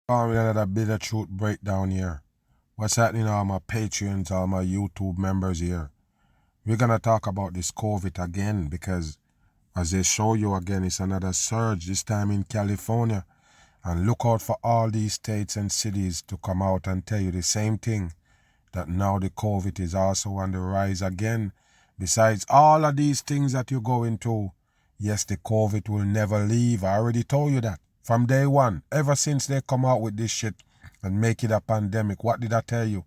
With another bit of truth breakdown here. What's happening to all my Patreons, all my YouTube members here? We're going to talk about this COVID again because as they show you again, it's another surge, this time in California. And look out for all these states and cities to come out and tell you the same thing, that now the COVID is also on the rise again. Besides all of these things that you're going through, yes, the COVID will never leave. I already told you that. From day one, ever since they come out with this shit and make it a pandemic, what did I tell you?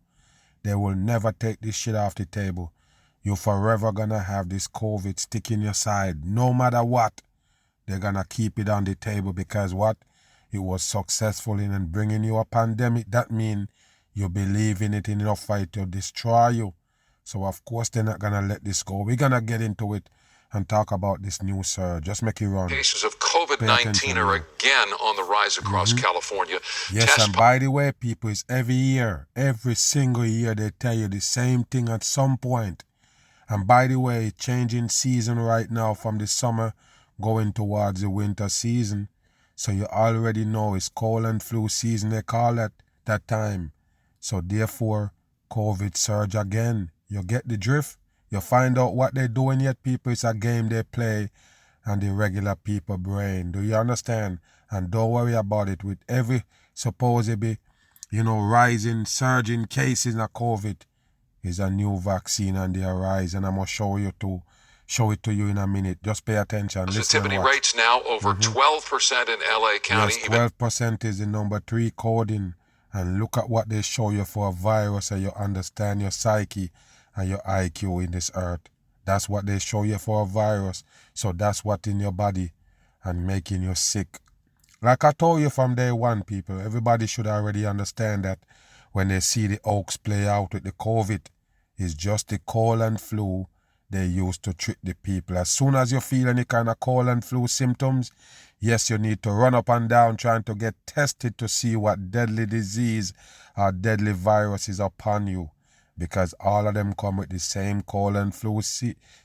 They will never take this shit off the table. You're forever gonna have this COVID stick in your side. No matter what, they're gonna keep it on the table because what? It was successful in bringing you a pandemic. That means you believe in it enough for it to destroy you. So of course they're not gonna let this go. We're gonna get into it and talk about this new surge. Just make it run. Cases of COVID-19 are again on the rise across California. Yes, and by the way, people, it's every year, every single year they tell you the same thing at some point. And by the way, changing season right now from the summer going towards the winter season. So you already know it's cold and flu season, they call it that time. So therefore, COVID surge again. You get the drift? You find out what they're doing yet, people. It's a game they play and the regular people brain. Do you understand? And don't worry about it. With every supposedly, rising, surging cases of COVID, is a new vaccine on the rise. And I'm going to show it to you in a minute. Just pay attention. Positivity rates now over 12% in LA County. Yes, 12% is the number 3 coding. And look at what they show you for a virus and you understand your psyche and your IQ in this earth. That's what they show you for a virus. So that's what in your body and making you sick. Like I told you from day one, people, everybody should already understand that when they see the hoax play out with the COVID, it's just the cold and flu they used to trick the people. As soon as you feel any kind of cold and flu symptoms, yes, you need to run up and down trying to get tested to see what deadly disease or deadly virus is upon you. Because all of them come with the same cold and flu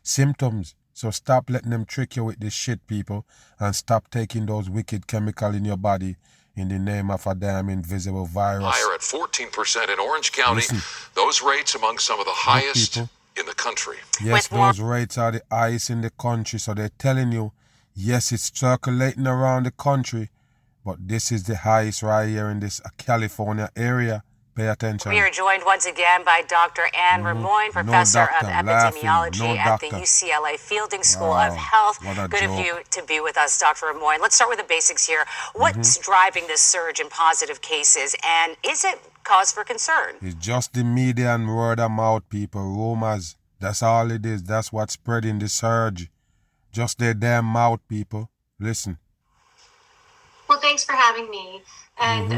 symptoms. So stop letting them trick you with this shit, people. And stop taking those wicked chemicals in your body in the name of a damn invisible virus. Higher at 14% in Orange County. Listen, those rates among some of the highest in the country. Yes, those rates are the highest in the country. So they're telling you, yes, it's circulating around the country. But this is the highest right here in this California area. Pay attention. We are joined once again by Dr. Anne Ramoyne, professor of epidemiology at the UCLA Fielding School of Health. Good of you to be with us, Dr. Ramoyne. Let's start with the basics here. What's driving this surge in positive cases, and is it cause for concern? It's just the media and word of mouth, people, rumors. That's all it is. That's what's spreading the surge. Just their damn mouth, people. Listen. Well, thanks for having me. And,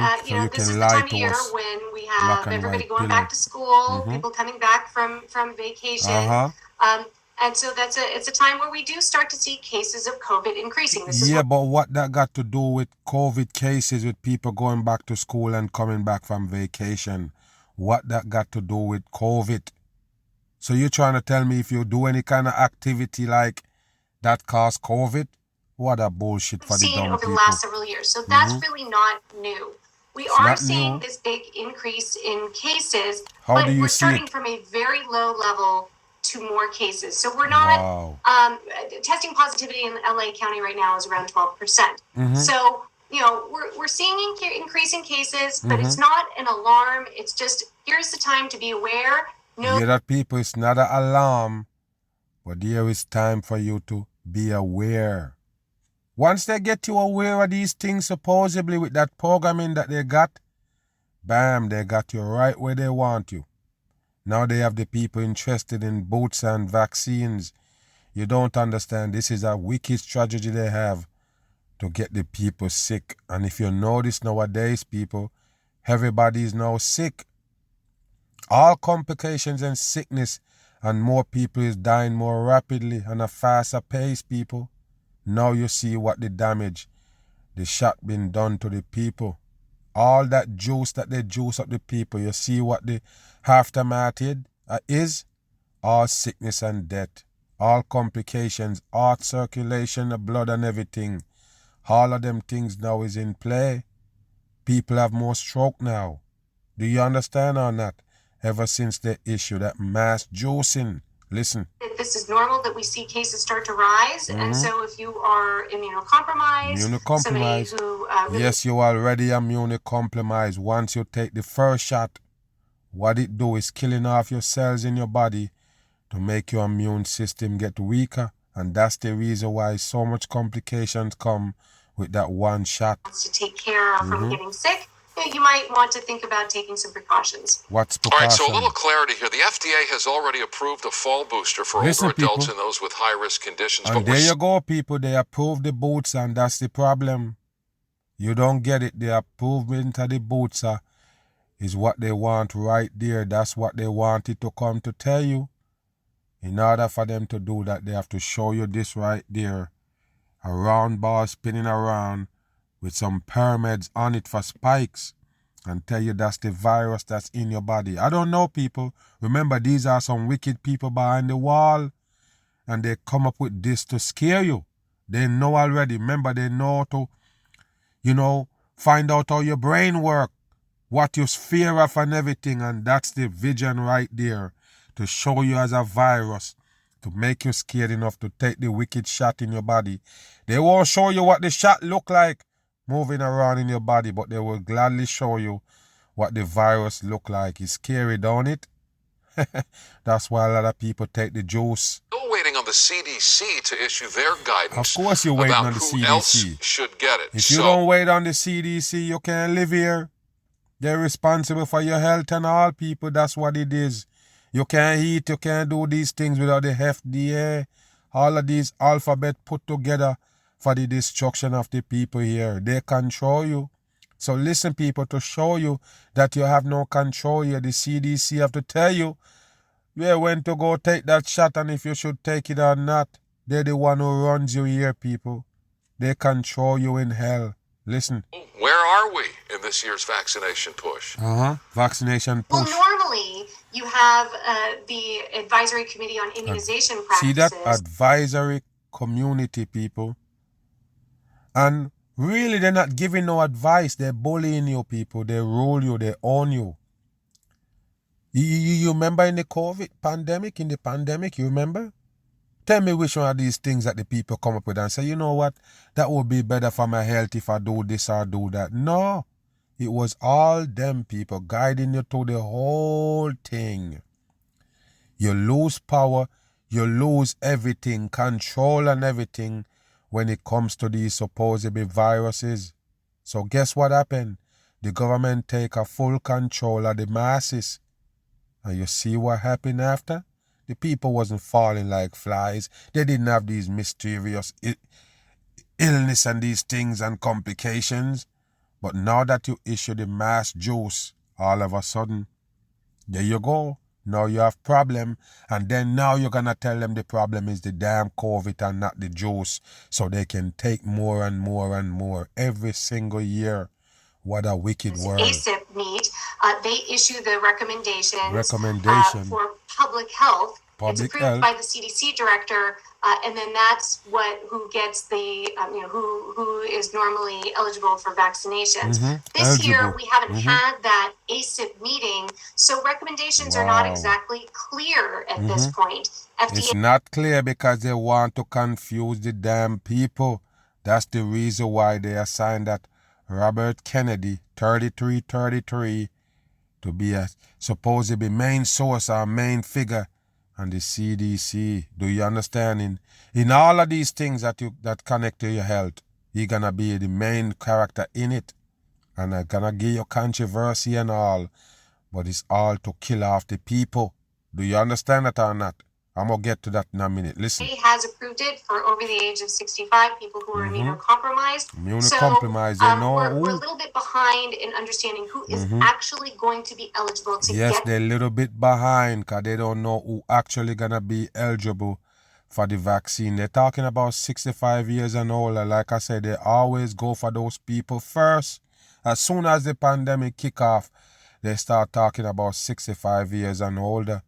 this is the time of year when we have everybody going back to school, people coming back from vacation. And so it's a time where we do start to see cases of COVID increasing. But what that got to do with COVID cases, with people going back to school and coming back from vacation? What that got to do with COVID? So you're trying to tell me if you do any kind of activity like that cause COVID? What a bullshit for the dumb people. Over the last several years. So that's really not new. We are seeing this big increase in cases, but we're starting from a very low level to more cases. So we're not, testing positivity in LA County right now is around 12%. So, we're seeing increasing cases, but it's not an alarm. It's just, here's the time to be aware. Yeah, that people, it's not an alarm, but there is time for you to be aware. Once they get you aware of these things, supposedly with that programming that they got, bam, they got you right where they want you. Now they have the people interested in boots and vaccines. You don't understand. This is a wicked strategy they have to get the people sick. And if you notice nowadays, people, everybody is now sick. All complications and sickness, and more people is dying more rapidly and a faster pace, people. Now you see what the damage, the shot been done to the people. All that juice that they juice up the people. You see what the aftermath is? All sickness and death. All complications, heart circulation, the blood and everything. All of them things now is in play. People have more stroke now. Do you understand or not? Ever since they issued that mass juicing. Listen. This is normal that we see cases start to rise. And so if you are immunocompromised, somebody who... yes, you're already immunocompromised. Once you take the first shot, what it do is killing off your cells in your body to make your immune system get weaker. And that's the reason why so much complications come with that one shot. To take care of from getting sick, you might want to think about taking some precautions. What's precaution? All right, so a little clarity here. The FDA has already approved a fall booster for older adults and those with high-risk conditions. And there you go, people. They approved the booster, and that's the problem. You don't get it. The approval of the booster is what they want right there. That's what they wanted to come to tell you. In order for them to do that, they have to show you this right there. A round ball spinning around with some pyramids on it for spikes and tell you that's the virus that's in your body. I don't know, people. Remember, these are some wicked people behind the wall, and they come up with this to scare you. They know already. Remember, they know to, find out how your brain works, what you fear of and everything, and that's the vision right there to show you as a virus, to make you scared enough to take the wicked shot in your body. They won't show you what the shot look like moving around in your body, but they will gladly show you what the virus look like. It's scary, don't it? That's why a lot of people take the juice. Still waiting on the CDC to issue their guidance. Of course you're waiting on the who CDC. Else should get it. If you don't wait on the CDC, you can't live here. They're responsible for your health and all, people. That's what it is. You can't eat, you can't do these things without the FDA. All of these alphabet put together for the destruction of the people here. They control you. So listen, people, to show you that you have no control here, the CDC have to tell you when to go take that shot and if you should take it or not. They're the one who runs you here, people. They control you in hell. Listen. Where are we in this year's vaccination push? Vaccination push. Well, normally you have the Advisory Committee on Immunization Practices. See that? Advisory community, people. And really, they're not giving no advice. They're bullying you, people. They rule you. They own you. You remember in the COVID pandemic? In the pandemic, you remember? Tell me which one of these things that the people come up with and say, you know what? That would be better for my health if I do this or do that. No. It was all them people guiding you through the whole thing. You lose power. You lose everything. Control and everything when it comes to these supposedly viruses. So guess what happened? The government take a full control of the masses. And you see what happened after? The people wasn't falling like flies. They didn't have these mysterious illness and these things and complications. But now that you issue the mass juice, all of a sudden, there you go. Now you have problem. And then now you're going to tell them the problem is the damn COVID and not the juice. So they can take more and more and more every single year. What a wicked world. ACIP meet. They issue the recommendations for public health. It's approved by the CDC director, and then that's who gets the who is normally eligible for vaccinations. This year we haven't had that ACIP meeting, so recommendations are not exactly clear at this point. It's not clear because they want to confuse the damn people. That's the reason why they assigned that Robert Kennedy, 3333, to be a supposed to be main source or main figure on the CDC. Do you understand? In all of these things that connect to your health, he's gonna be the main character in it. And I'm gonna give you controversy and all, but it's all to kill off the people. Do you understand that or not? I'm going to get to that in a minute. Listen. He has approved it for over the age of 65, people who are immunocompromised. Immunocompromised, we're a little bit behind in understanding who is actually going to be eligible to get. Yes, they're a little bit behind because they don't know who actually going to be eligible for the vaccine. They're talking about 65 years and older. Like I said, they always go for those people first. As soon as the pandemic kick off, they start talking about 65 years and older.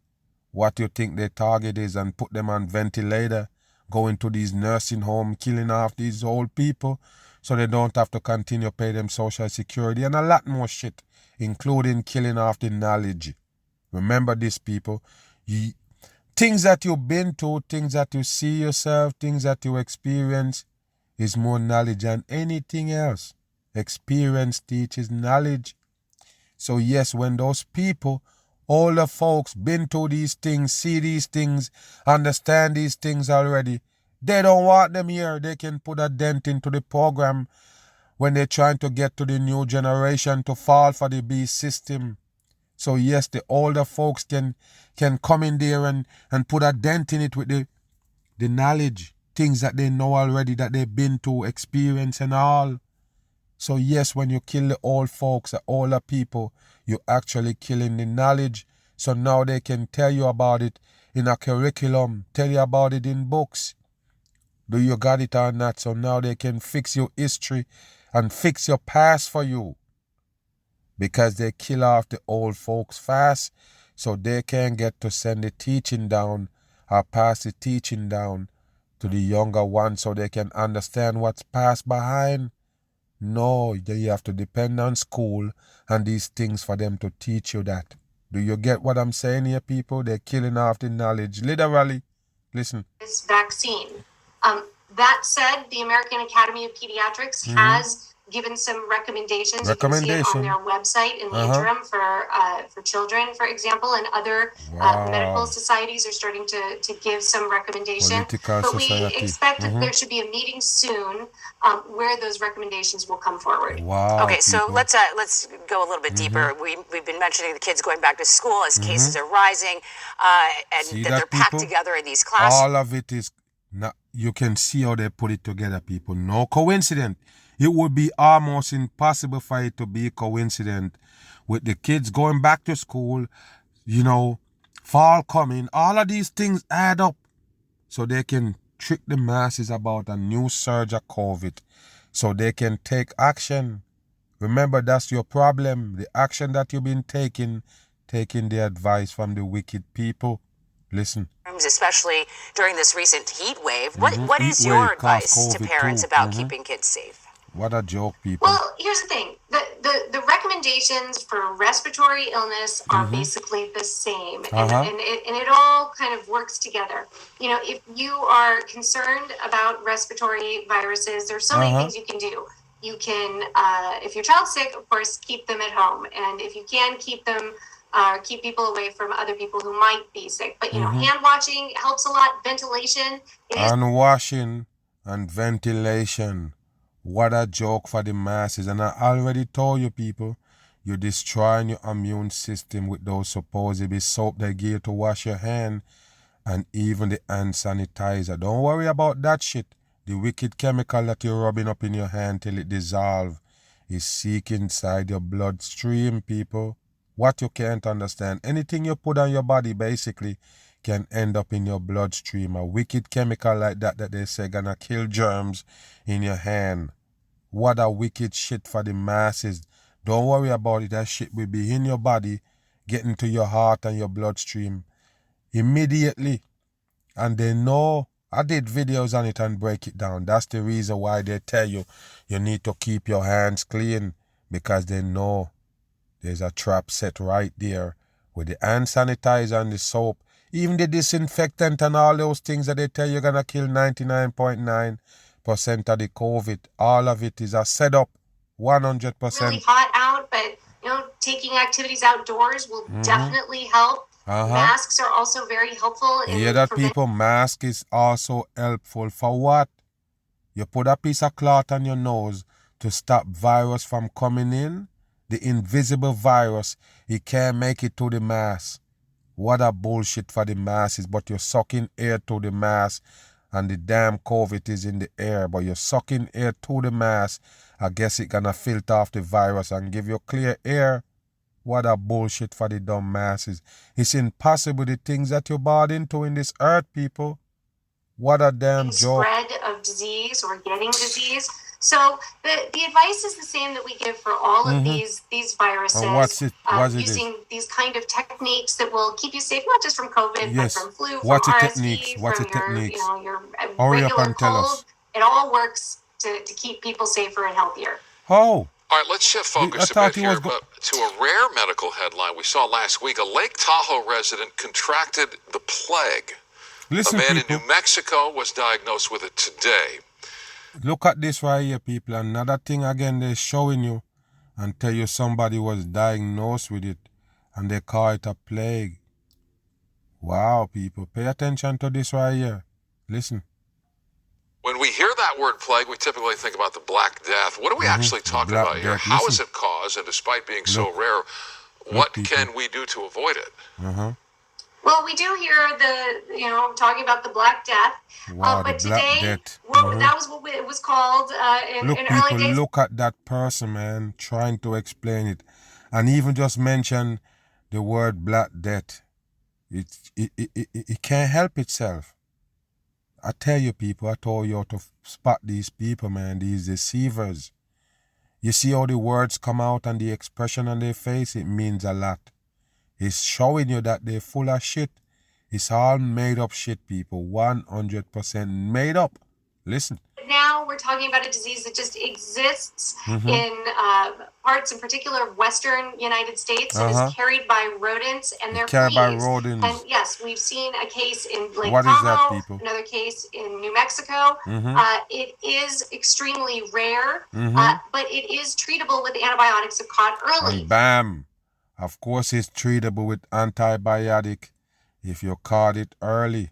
What you think their target is and put them on ventilator, going to these nursing homes, killing off these old people. so they don't have to continue to pay them social security and a lot more shit, including killing off the knowledge. Remember this, people. Things that you've been to, things that you see yourself, things that you experience is more knowledge than anything else. Experience teaches knowledge. So yes, when those people, older folks, been through these things, see these things, understand these things already, they don't want them here. They can put a dent into the program when they're trying to get to the new generation to fall for the beast system. So yes, the older folks can come in there and put a dent in it with the knowledge, things that they know already, that they've been to, experience and all. So yes, when you kill the old folks, the older people, you're actually killing the knowledge. So now they can tell you about it in a curriculum, tell you about it in books. Do you got it or not? So now they can fix your history and fix your past for you. Because they kill off the old folks fast, so they can get to send the teaching down or pass the teaching down to the younger ones so they can understand what's passed behind. No, you have to depend on school and these things for them to teach you that. Do you get what I'm saying here, people? They're killing off the knowledge, literally. Listen. This vaccine. That said, the American Academy of Pediatrics has given some recommendations. You can see it on their website in the interim for children, for example, and other medical societies are starting to give some recommendations. But we expect that there should be a meeting soon where those recommendations will come forward. Wow. Okay, so let's go a little bit deeper. We've been mentioning the kids going back to school as cases are rising, and that they're packed together in these classes. All of it is not. You can see how they put it together, people. No coincidence. It would be almost impossible for it to be coincident with the kids going back to school, fall coming. All of these things add up so they can trick the masses about a new surge of COVID so they can take action. Remember, that's your problem. The action that you've been taking the advice from the wicked people. Listen. Especially during this recent heat wave. What is your advice to parents about keeping kids safe? What a joke, people. Well, here's the thing. The recommendations for respiratory illness are basically the same. And it all kind of works together. If you are concerned about respiratory viruses, there's so many things you can do. You can, if your child's sick, of course, keep them at home. And if you can, keep people away from other people who might be sick. But, hand washing helps a lot. Ventilation. Hand washing and ventilation. What a joke for the masses. And I already told you, people, you're destroying your immune system with those supposedly soap they give you to wash your hand and even the hand sanitizer. Don't worry about that shit. The wicked chemical that you're rubbing up in your hand till it dissolves is seeking inside your bloodstream, people. What you can't understand, anything you put on your body basically can end up in your bloodstream. A wicked chemical like that they say gonna kill germs in your hand. What a wicked shit for the masses. Don't worry about it. That shit will be in your body, getting to your heart and your bloodstream immediately. And they know. I did videos on it and break it down. That's the reason why they tell you need to keep your hands clean, because they know there's a trap set right there with the hand sanitizer and the soap, even the disinfectant and all those things that they tell you're going to kill 99.9% of the COVID. All of it is a setup, 100%. Really hot out, but taking activities outdoors will definitely help. Masks are also very helpful. People, mask is also helpful for what? You put a piece of cloth on your nose to stop virus from coming in. The invisible virus, it can't make it to the mask. What a bullshit for the masses. But you're sucking air to the mask and the damn COVID is in the air. But you're sucking air to the mask. I guess it's gonna filter off the virus and give you clear air. What a bullshit for the dumb masses. It's impossible, the things that you're bought into in this earth, people. What a damn joke. Spread of disease or getting disease. So the advice is the same that we give for all of these viruses. And what's it? Using these kind of techniques that will keep you safe, not just from COVID, but from flu, what's from the RSV, techniques? What's from the techniques? your Hurry regular up and tell cold. us. It all works to keep people safer and healthier. Oh. All right, let's shift focus a bit here to a rare medical headline we saw last week. A Lake Tahoe resident contracted the plague. Listen, a man people. in New Mexico was diagnosed with it today. Look at this right here, people. Another thing again they're showing you and tell you somebody was diagnosed with it and they call it a plague. Wow, people. Pay attention to this right here. Listen. When we hear that word plague, we typically think about the Black Death. What are we actually talking about here? How is it caused? And despite being so rare, what can we do to avoid it? Well, we do hear talking about the Black Death. Wow, but the Black today, Death. that was what it was called in early days. Look at that person, man, trying to explain it. And even just mention the word Black Death. It can't help itself. I tell you, people, I told you how to spot these people, man, these deceivers. You see how the words come out and the expression on their face, it means a lot. It's showing you that they're full of shit. It's all made up shit, people. 100% made up. Listen. Now we're talking about a disease that just exists in parts, in particular, Western United States, and is carried by rodents and their fleas. By rodents. And yes, we've seen a case in Lake What Tahoe, is that, people? Another case in New Mexico. It is extremely rare, but it is treatable with antibiotics if caught early. And bam. Of course, it's treatable with antibiotic if you caught it early.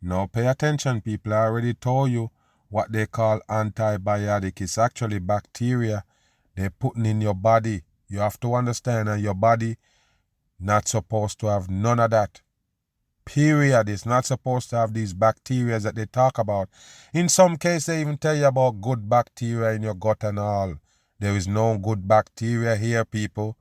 Now pay attention, people. I already told you what they call antibiotic. It's actually bacteria they're putting in your body. You have to understand that your body not supposed to have none of that. Period. It's not supposed to have these bacteria that they talk about. In some cases, they even tell you about good bacteria in your gut and all. There is no good bacteria here, people.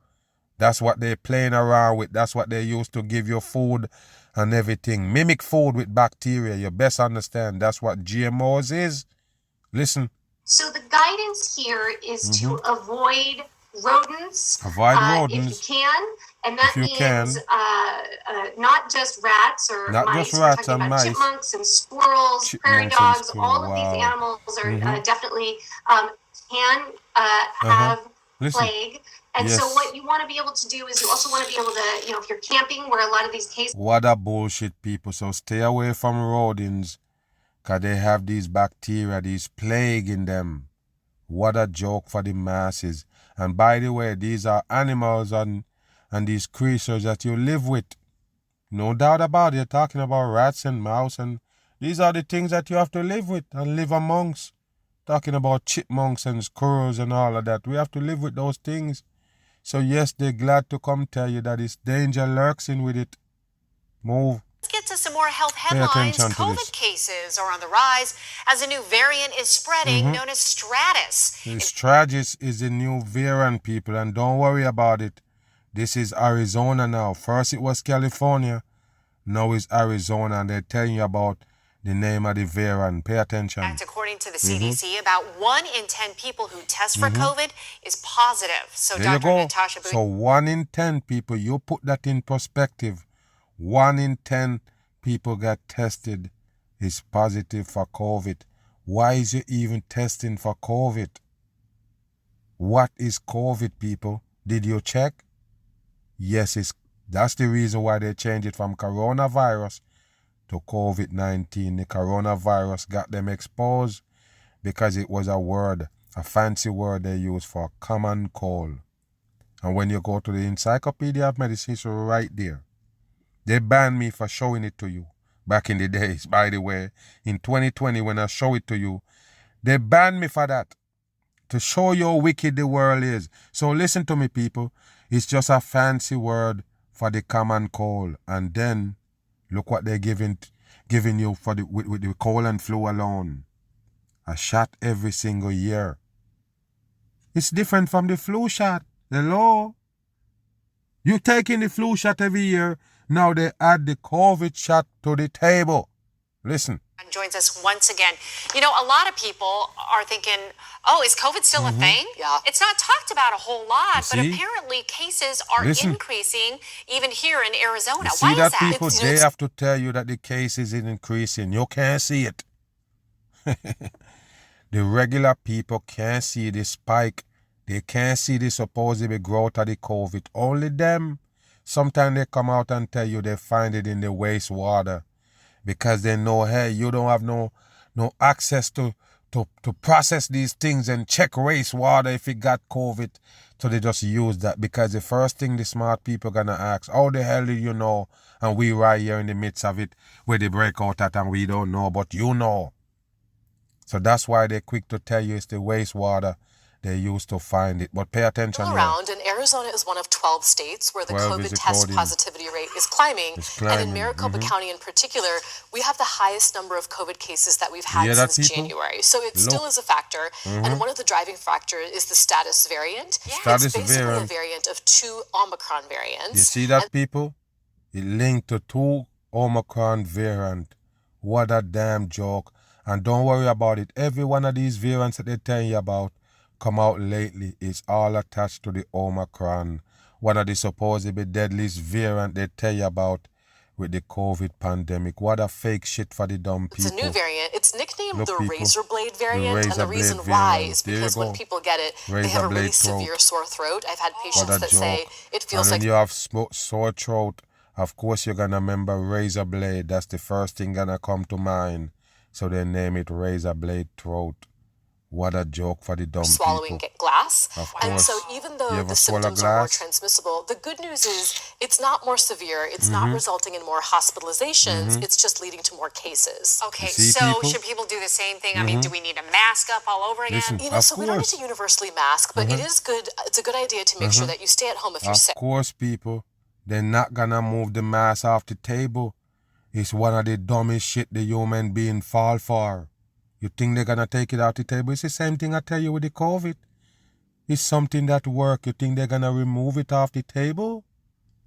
That's what they're playing around with. That's what they use to give you food and everything. Mimic food with bacteria. You best understand that's what GMOs is. Listen. So the guidance here is to avoid rodents. Avoid rodents. If you can. And that means not just rats or not mice. Just rats We're talking and about mice. Chipmunks and squirrels, prairie dogs. All of these animals are definitely can have plague. And so what you want to be able to do is you also want to be able to, if you're camping where a lot of these cases... What a bullshit, people. So stay away from rodents because they have these bacteria, these plague in them. What a joke for the masses. And by the way, these are animals and these creatures that you live with. No doubt about it. You're talking about rats and mouse, and these are the things that you have to live with and live amongst. Talking about chipmunks and squirrels and all of that. We have to live with those things. So yes, they're glad to come tell you that it's danger lurks in with it. Move. Let's get to some more health headlines. COVID cases are on the rise as a new variant is spreading known as Stratus. Stratus is a new variant, people, and don't worry about it. This is Arizona now. First it was California. Now it's Arizona, and they're telling you about the name of the variant. Pay attention. According to the CDC, about 1 in 10 people who test for COVID is positive. So there Dr. Natasha Booth. So 1 in 10 people, you put that in perspective. 1 in 10 people got tested is positive for COVID. Why is you even testing for COVID? What is COVID, people? Did you check? Yes, that's the reason why they changed it from coronavirus to COVID-19. The coronavirus got them exposed because it was a fancy word they use for common cold. And when you go to the Encyclopedia of Medicine, it's right there. They banned me for showing it to you back in the days, by the way. In 2020, when I show it to you, they banned me for that, to show you how wicked the world is. So listen to me, people. It's just a fancy word for the common cold. And then look what they're giving you for with the cold and flu alone. A shot every single year. It's different from the flu shot. Hello? You taking the flu shot every year. Now they add the COVID shot to the table. Listen. Joins us once again. You know, a lot of people are thinking, oh, is COVID still a thing? Yeah. It's not talked about a whole lot, but apparently cases are increasing even here in Arizona. Why is that? People, they have to tell you that the case is increasing. You can't see it. The regular people can't see the spike. They can't see the supposed growth of the COVID. Only them. Sometimes they come out and tell you they find it in the wastewater because they know, hey, you don't have no access to process these things and check wastewater if it got COVID. So they just use that because the first thing the smart people gonna ask, how the hell do you know? And we right here in the midst of it where they break out at and we don't know, but you know. So that's why they're quick to tell you it's the wastewater they used to find it. But pay attention here. Around, and Arizona is one of 12 states where the COVID test positivity rate is climbing. And in Maricopa County in particular, we have the highest number of COVID cases that we've had since January. So it still is a factor. And one of the driving factors is the status variant. It's basically a variant of 2 Omicron variants. You see that, people? It linked to 2 Omicron variants. What a damn joke. And don't worry about it. Every one of these variants that they tell you about come out lately is all attached to the Omicron. One of the supposedly deadliest variant they tell you about with the COVID pandemic. What a fake shit for the dumb people. It's a new variant. It's nicknamed the razor blade variant. And the reason why is because when people get it, they have a really severe sore throat. I've had patients that say it feels like... And when you have sore throat, of course you're going to remember razor blade. That's the first thing going to come to mind. So they name it razor blade throat. What a joke for the dumb swallowing people. Glass. Of and so even though the symptoms are more transmissible, the good news is it's not more severe. It's not resulting in more hospitalizations. It's just leading to more cases. Okay, so should people do the same thing? I mean, do we need to mask up all over again? Listen, so we don't need to universally mask, but it is good. It's a good idea to make sure that you stay at home if you're sick. Of course, people, they're not going to move the mask off the table. It's one of the dumbest shit the human being fall for. You think they're going to take it out the table? It's the same thing I tell you with the COVID. It's something that works. You think they're going to remove it off the table?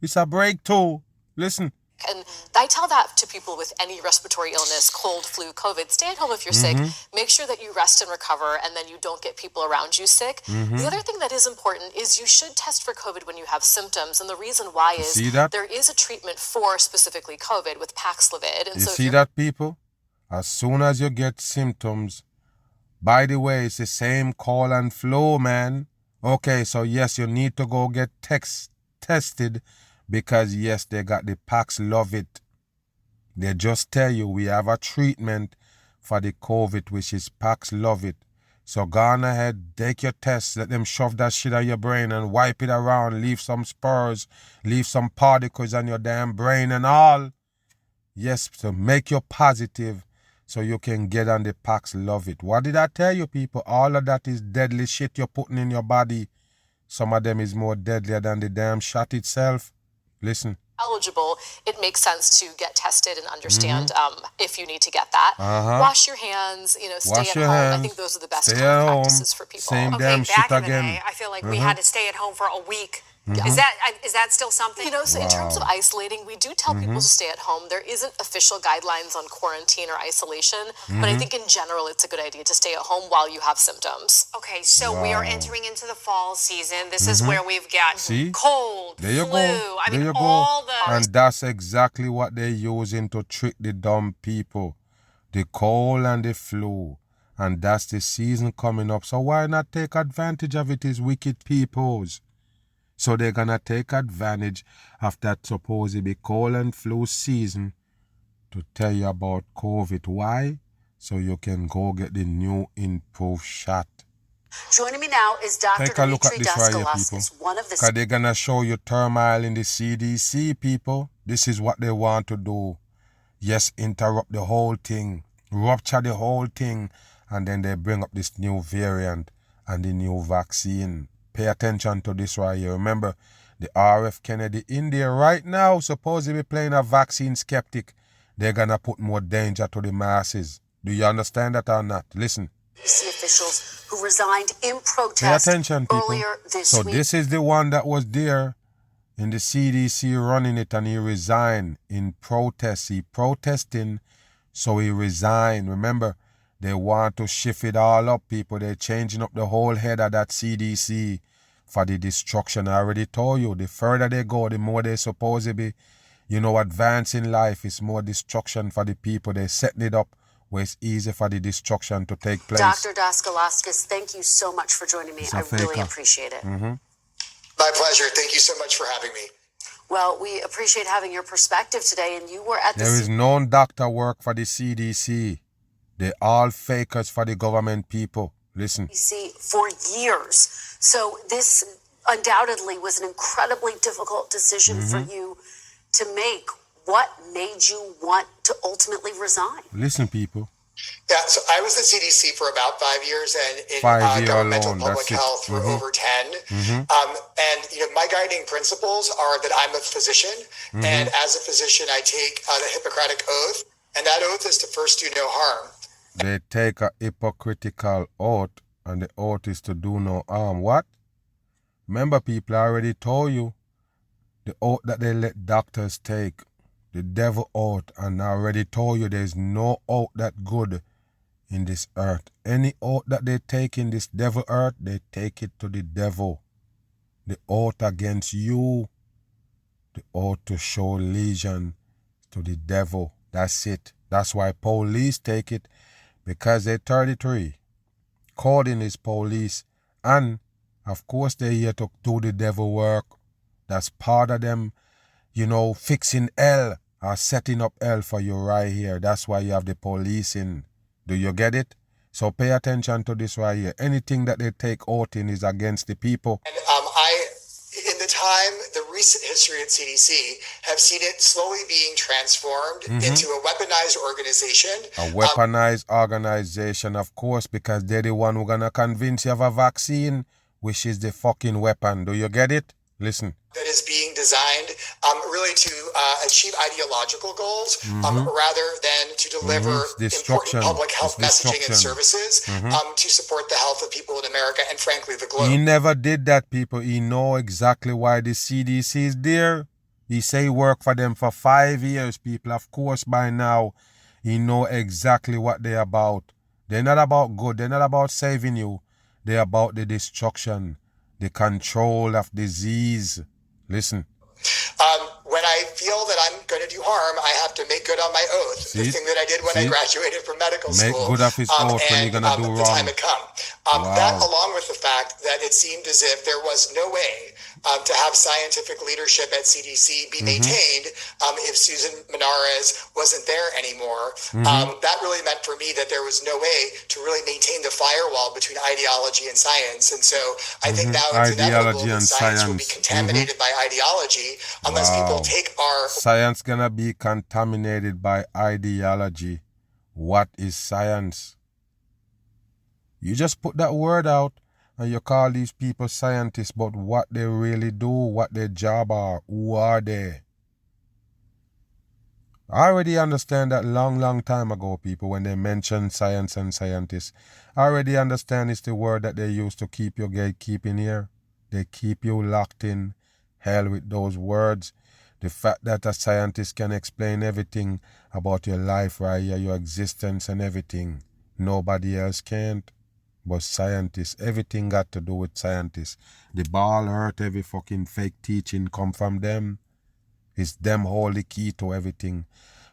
It's a breakthrough. Listen. And I tell that to people with any respiratory illness, cold, flu, COVID. Stay at home if you're sick. Make sure that you rest and recover and then you don't get people around you sick. The other thing that is important is you should test for COVID when you have symptoms. And the reason why is there is a treatment for specifically COVID with Paxlovid. And you see that, people? As soon as you get symptoms, by the way, it's the same cold and flu, man. Okay, so yes, you need to go get tested because yes, they got the Paxlovid. They just tell you we have a treatment for the COVID, which is Paxlovid. So go on ahead, take your test, let them shove that shit out your brain and wipe it around, leave some spurs, leave some particles on your damn brain and all. Yes, so make you positive. So you can get on the Paxlovid. What did I tell you, people? All of that is deadly shit you're putting in your body. Some of them is more deadlier than the damn shot itself. Listen. Eligible, it makes sense to get tested and understand if you need to get that. Wash your hands, stay at home. I think those are the best practices for people. Same damn shit back in again. the day, I feel like we had to stay at home for a week. Is that still something? So in terms of isolating, we do tell people to stay at home. There isn't official guidelines on quarantine or isolation, but I think in general it's a good idea to stay at home while you have symptoms. Okay, so we are entering into the fall season. This is where we've got cold, flu. And that's exactly what they're using to trick the dumb people. The cold and the flu. And that's the season coming up. So why not take advantage of it, these wicked peoples? So they're going to take advantage of that supposedly cold and flu season to tell you about COVID. Why? So you can go get the new improved shot. Joining me now is Dr. Take a look at this right here, people. Because they're going to show you turmoil in the CDC, people. This is what they want to do. Yes, interrupt the whole thing. Rupture the whole thing. And then they bring up this new variant and the new vaccine. Pay attention to this right here. Remember, the RF Kennedy in there right now supposedly playing a vaccine skeptic. They're going to put more danger to the masses. Do you understand that or not? Listen. CDC officials who resigned in protest earlier this week. So this is the one that was there in the CDC running it and he resigned in protest. He protesting, so he resigned. Remember, they want to shift it all up, people. They're changing up the whole head of that CDC for the destruction. I already told you, the further they go, the more they supposedly, advance in life. It's more destruction for the people. They're setting it up where it's easy for the destruction to take place. Dr. Daskalaskis, thank you so much for joining me. I really appreciate it. My pleasure. Thank you so much for having me. Well, we appreciate having your perspective today, and you were at the... There is no doctor work for the CDC. They're all fakers for the government people. Listen. CDC for years. So this undoubtedly was an incredibly difficult decision for you to make. What made you want to ultimately resign? Listen, people. Yeah, so I was at CDC for about 5 years and in 5 years governmental alone, public health for over 10. And my guiding principles are that I'm a physician, and as a physician, I take the Hippocratic Oath, and that oath is to first do no harm. They take a hypocritical oath, and the oath is to do no harm. What? Remember, people, I already told you the oath that they let doctors take, the devil oath, and I already told you there's no oath that good in this earth. Any oath that they take in this devil earth, they take it to the devil. The oath against you, the oath to show legion to the devil. That's it. That's why police take it, because they're 33. Calling is police, and of course they're here to do the devil work. That's part of them, fixing hell or setting up hell for you right here. That's why you have the police in. Do you get it? So pay attention to this right here. Anything that they take oath in is against the people. And in the recent history at CDC, have seen it slowly being transformed into a weaponized organization. A weaponized organization, of course, because they're the one who's going to convince you of a vaccine, which is the fucking weapon. Do you get it? Listen. That is being designed really to achieve ideological goals rather than to deliver important public health messaging and services to support the health of people in America and, frankly, the globe. He never did that, people. He know exactly why the CDC is there. He say he worked for them for 5 years, people. Of course, by now, he know exactly what they're about. They're not about good. They're not about saving you. They're about the destruction, the control of disease. Listen. When I feel that I'm going to do harm, I have to make good on my oath. The thing that I did when I graduated from medical school. Make good of his oath when you're going to do wrong. The time had come. That, along with the fact that it seemed as if there was no way to have scientific leadership at CDC be maintained if Susan Menares wasn't there anymore. That really meant for me that there was no way to really maintain the firewall between ideology and science. And so I think now it's inevitable that science will be contaminated by ideology unless people take our... Science gonna be contaminated by ideology. What is science? You just put that word out and you call these people scientists, but what they really do, what their job are, who are they? I already understand that long time ago, people, when they mention science and scientists. I already understand it's the word that they use to keep your gatekeeping here. They keep you locked in hell with those words. The fact that a scientist can explain everything about your life right here, your existence and everything. Nobody else can't. But scientists, everything got to do with scientists. The ball hurt, every fucking fake teaching come from them. It's them hold the key to everything,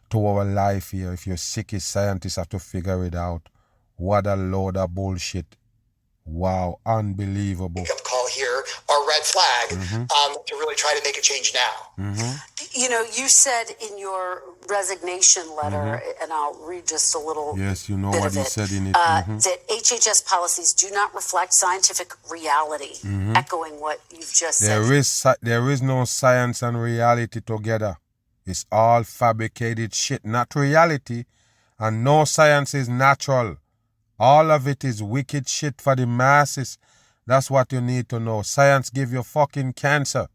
to our life here. If you're sick, scientists have to figure it out. What a load of bullshit. Wow, unbelievable. Wake-up call here, or red flag, to really try to make a change now. You said in your resignation letter, and I'll read just a little Yes, you know bit what of he it, said in it. that HHS policies do not reflect scientific reality, echoing what you've just said. There is no science and reality together. It's all fabricated shit, not reality. And no science is natural. All of it is wicked shit for the masses. That's what you need to know. Science give you fucking cancer.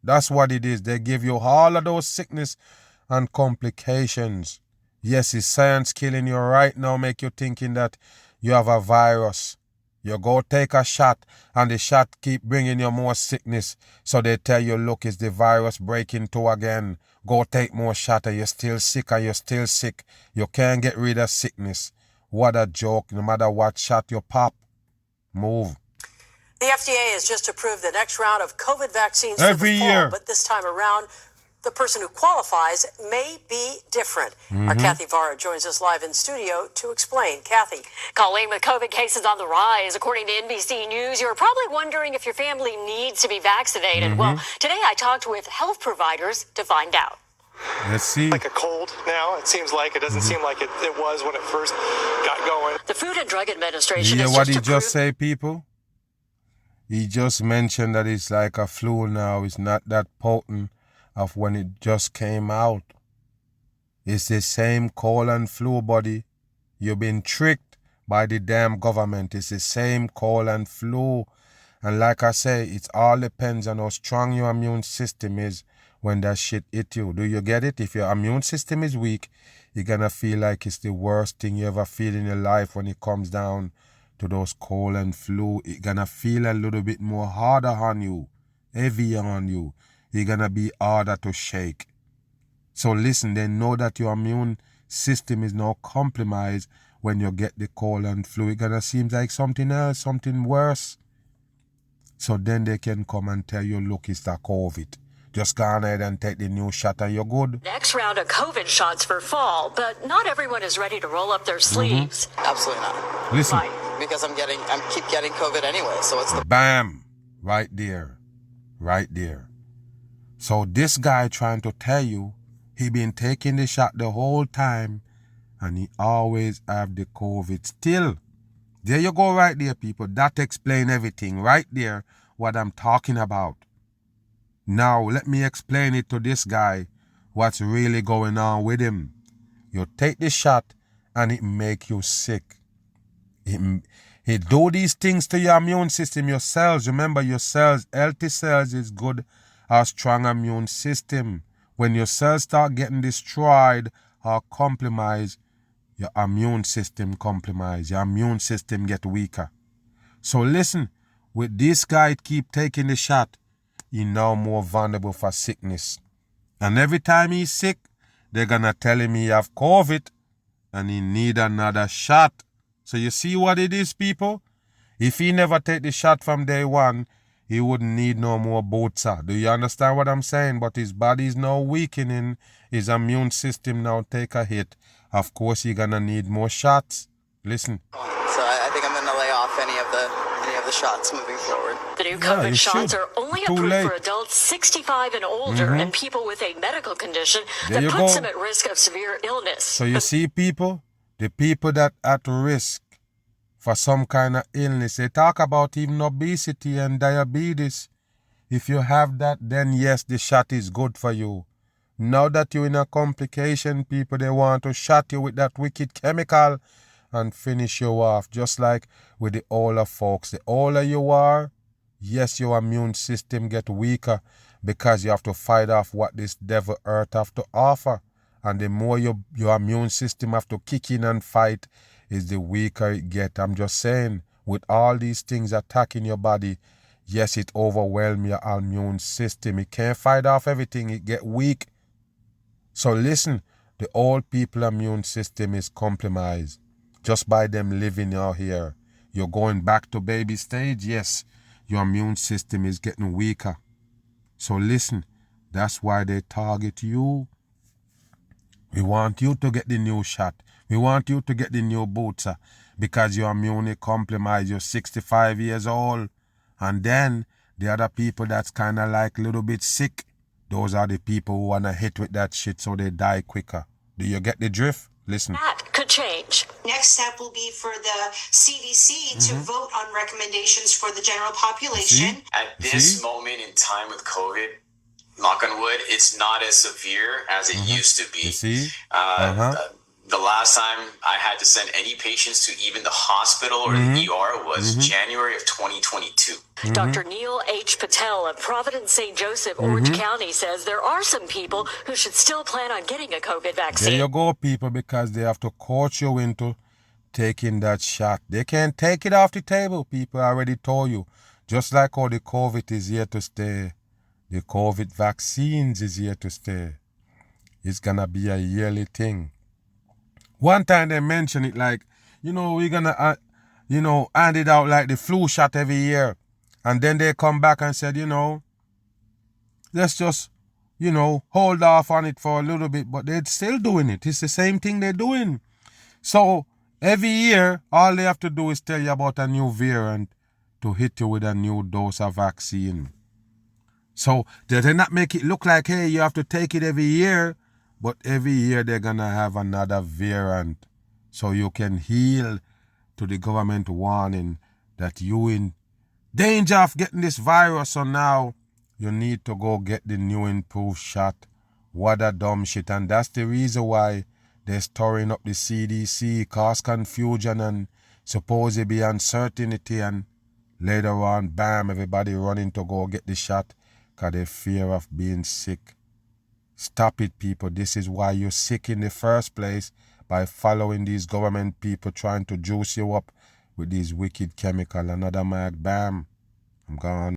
That's what it is. They give you all of those sickness and complications. Yes, is science killing you right now, make you thinking that you have a virus. You go take a shot and the shot keep bringing you more sickness. So they tell you, look, it's the virus breaking through again. Go take more shot and you're still sick and you're still sick. You can't get rid of sickness. What a joke. No matter what shot you pop, move. The FDA has just approved the next round of COVID vaccines every for the fall, year. but this time around, the person who qualifies may be different. Our Kathy Vara joins us live in studio to explain. Kathy. Colleen, with COVID cases on the rise, according to NBC News, you're probably wondering if your family needs to be vaccinated. Well, today I talked with health providers to find out. Let's see. Like a cold now, it seems like. It doesn't seem like it was when it first got going. The Food and Drug Administration You is hear what just he just say, people? He just mentioned that it's like a flu now. It's not that potent of when it just came out. It's the same cold and flu, buddy. You've been tricked by the damn government. It's the same cold and flu. And like I say, it all depends on how strong your immune system is when that shit hit you. Do you get it? If your immune system is weak, you're gonna feel like it's the worst thing you ever feel in your life when it comes down to those cold and flu. It's gonna feel a little bit more harder on you, heavier on you. You're gonna be harder to shake. So listen, they know that your immune system is now compromised when you get the cold and flu. It's gonna seem like something else, something worse. So then they can come and tell you, look, it's the COVID. Just go ahead and take the new shot and you're good. Next round of COVID shots for fall, but not everyone is ready to roll up their sleeves. Absolutely not. Listen. Right. Because I keep getting COVID anyway, so what's the... Bam! Right there. Right there. So this guy trying to tell you he been taking the shot the whole time and he always have the COVID still. There you go right there, people. That explain everything right there, what I'm talking about. Now, let me explain it to this guy, what's really going on with him. You take the shot and it make you sick. It do these things to your immune system, your cells. Remember, your cells, healthy cells is good, a strong immune system. When your cells start getting destroyed or compromised, your immune system compromised. Your immune system get weaker. So listen, with this guy keep taking the shot, he's now more vulnerable for sickness. And every time he's sick, they're gonna tell him he have COVID and he need another shot. So you see what it is, people? If he never take the shot from day one, he wouldn't need no more booster. Do you understand what I'm saying? But his body is now weakening. His immune system now take a hit. Of course, you're gonna need more shots. Listen. So I think I'm gonna lay off any of the shots moving forward. The new COVID shots are only approved for adults 65 and older and people with a medical condition that puts them at risk of severe illness. So you see, people, the people that at risk for some kind of illness, they talk about even obesity and diabetes. If you have that, then yes, the shot is good for you. Now that you're in a complication, people, they want to shot you with that wicked chemical and finish you off, just like with the older folks. The older you are, yes, your immune system get weaker because you have to fight off what this devil earth have to offer. And the more your immune system have to kick in and fight, is the weaker it get. I'm just saying, with all these things attacking your body, yes, it overwhelms your immune system. It can't fight off everything. It get weak. So listen, the old people immune system is compromised just by them living out here. You're going back to baby stage, yes, your immune system is getting weaker. So listen, that's why they target you. We want you to get the new shot. We want you to get the new booster because you're immune compromised. You're 65 years old. And then the other people that's kind of like a little bit sick, those are the people who want to hit with that shit so they die quicker. Do you get the drift? Listen. That could change. Next step will be for the CDC to vote on recommendations for the general population. At this moment in time with COVID, knock on wood, it's not as severe as it used to be. You see? The last time I had to send any patients to even the hospital or the ER was January of 2022. Dr. Neil H. Patel of Providence St. Joseph, Orange County, says there are some people who should still plan on getting a COVID vaccine. There you go, people, because they have to coach you into taking that shot. They can't take it off the table, people. I already told you. Just like how the COVID is here to stay, the COVID vaccines is here to stay. It's going to be a yearly thing. One time they mentioned it like, we're going to, hand it out like the flu shot every year. And then they come back and said, let's just, hold off on it for a little bit, but they're still doing it. It's the same thing they're doing. So every year, all they have to do is tell you about a new variant to hit you with a new dose of vaccine. So they not make it look like, hey, you have to take it every year, but every year they're going to have another variant. So you can heal to the government warning that you in danger of getting this virus. So now you need to go get the new improved shot. What a dumb shit. And that's the reason why they're storing up the CDC, cause confusion and supposedly uncertainty, and later on, bam, everybody running to go get the shot because they fear of being sick. Stop it, people. This is why you're sick in the first place, by following these government people trying to juice you up with these wicked chemicals. Another mag, bam, I'm gone.